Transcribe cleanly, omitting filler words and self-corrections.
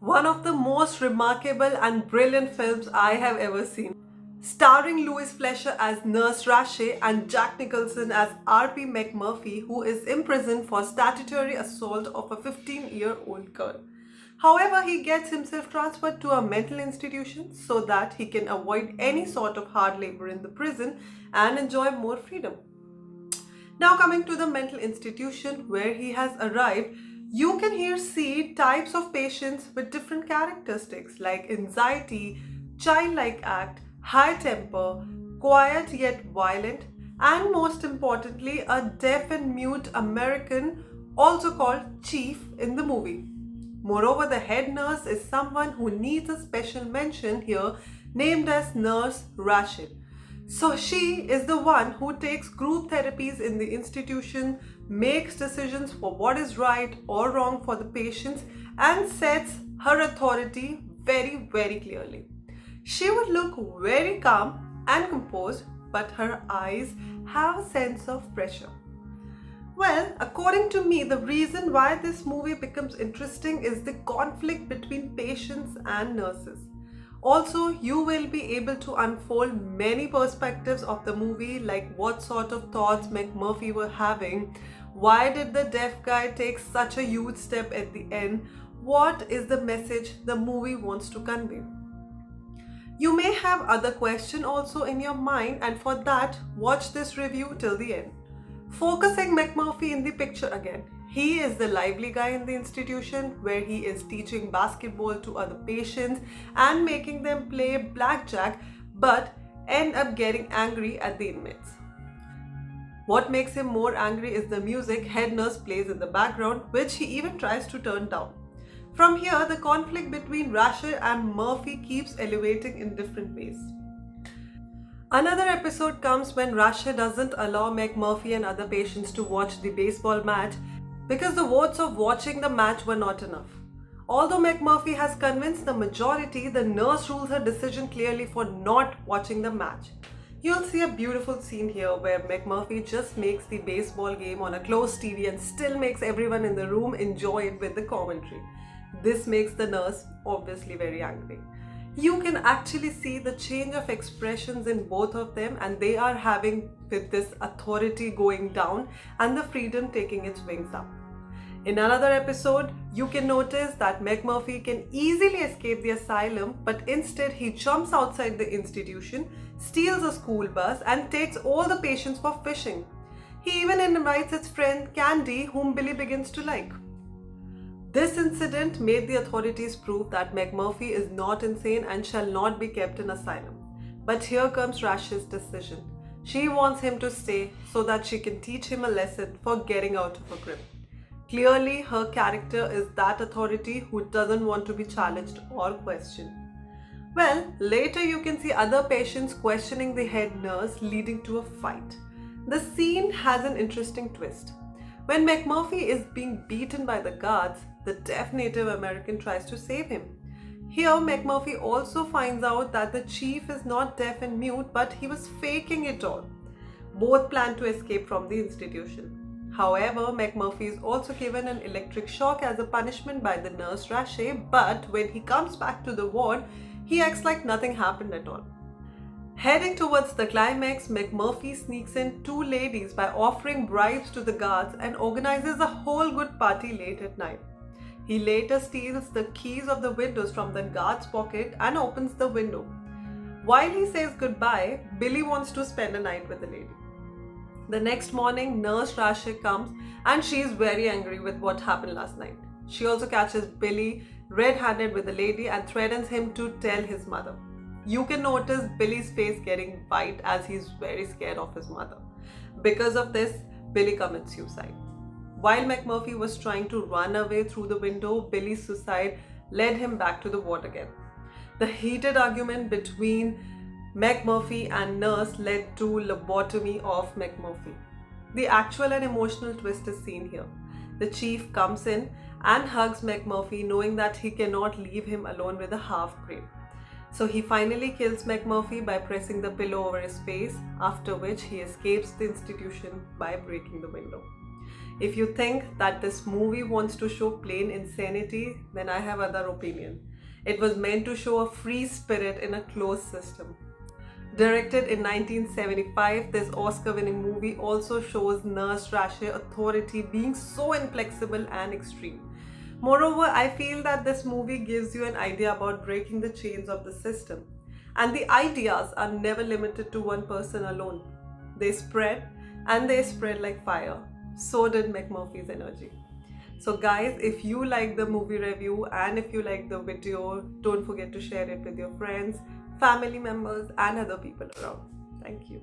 One of the most remarkable and brilliant films I have ever seen. Starring Louis Fletcher as Nurse Ratchet and Jack Nicholson as R.P. McMurphy, who is imprisoned for statutory assault of a 15-year-old girl. However, he gets himself transferred to a mental institution so that he can avoid any sort of hard labor in the prison and enjoy more freedom. Now, coming to the mental institution where he has arrived, you can here see types of patients with different characteristics like anxiety, childlike act, high temper, quiet yet violent, and most importantly, a deaf and mute American, also called Chief in the movie. Moreover, the head nurse is someone who needs a special mention here, named as Nurse Rashid. So she is the one who takes group therapies in the institution, makes decisions for what is right or wrong for the patients, and sets her authority very, very clearly. She would look very calm and composed, but her eyes have a sense of pressure. Well, according to me, the reason why this movie becomes interesting is the conflict between patients and nurses. Also, you will be able to unfold many perspectives of the movie, like what sort of thoughts McMurphy were having, why did the deaf guy take such a huge step at the end, what is the message the movie wants to convey. You may have other questions also in your mind, and for that, watch this review till the end. Focusing McMurphy in the picture again. He is the lively guy in the institution where he is teaching basketball to other patients and making them play blackjack, but end up getting angry at the inmates. What makes him more angry is the music head nurse plays in the background, which he even tries to turn down. From here, the conflict between Rasher and Murphy keeps elevating in different ways. Another episode comes when Rasher doesn't allow McMurphy and other patients to watch the baseball match because the votes of watching the match were not enough. Although McMurphy has convinced the majority, the nurse rules her decision clearly for not watching the match. You'll see a beautiful scene here where McMurphy just makes the baseball game on a closed TV and still makes everyone in the room enjoy it with the commentary. This makes the nurse obviously very angry. You can actually see the change of expressions in both of them, and they are having with this authority going down and the freedom taking its wings up. In another episode, you can notice that McMurphy can easily escape the asylum, but instead he jumps outside the institution, steals a school bus, and takes all the patients for fishing. He even invites his friend Candy, whom Billy begins to like. This incident made the authorities prove that McMurphy is not insane and shall not be kept in asylum. But here comes Rash's decision. She wants him to stay so that she can teach him a lesson for getting out of her grip. Clearly, her character is that authority who doesn't want to be challenged or questioned. Well, later you can see other patients questioning the head nurse, leading to a fight. The scene has an interesting twist. When McMurphy is being beaten by the guards, the deaf Native American tries to save him. Here, McMurphy also finds out that the chief is not deaf and mute, but he was faking it all. Both plan to escape from the institution. However, McMurphy is also given an electric shock as a punishment by the nurse Rashe, but when he comes back to the ward, he acts like nothing happened at all. Heading towards the climax, McMurphy sneaks in two ladies by offering bribes to the guards and organizes a whole good party late at night. He later steals the keys of the windows from the guard's pocket and opens the window. While he says goodbye, Billy wants to spend a night with the lady. The next morning, Nurse Rashe comes and she is very angry with what happened last night. She also catches Billy red-handed with the lady and threatens him to tell his mother. You can notice Billy's face getting white as he's very scared of his mother. Because of this, Billy commits suicide. While McMurphy was trying to run away through the window, Billy's suicide led him back to the ward again. The heated argument between McMurphy and nurse led to lobotomy of McMurphy. The actual and emotional twist is seen here. The chief comes in and hugs McMurphy, knowing that he cannot leave him alone with a half-breed. So he finally kills McMurphy by pressing the pillow over his face, after which he escapes the institution by breaking the window. If you think that this movie wants to show plain insanity, then I have other opinion. It was meant to show a free spirit in a closed system. Directed in 1975, this Oscar-winning movie also shows Nurse Ratched authority being so inflexible and extreme. Moreover, I feel that this movie gives you an idea about breaking the chains of the system. And the ideas are never limited to one person alone. They spread, and they spread like fire. So did McMurphy's energy. So guys, if you like the movie review and if you like the video, don't forget to share it with your friends, family members and other people around. Thank you.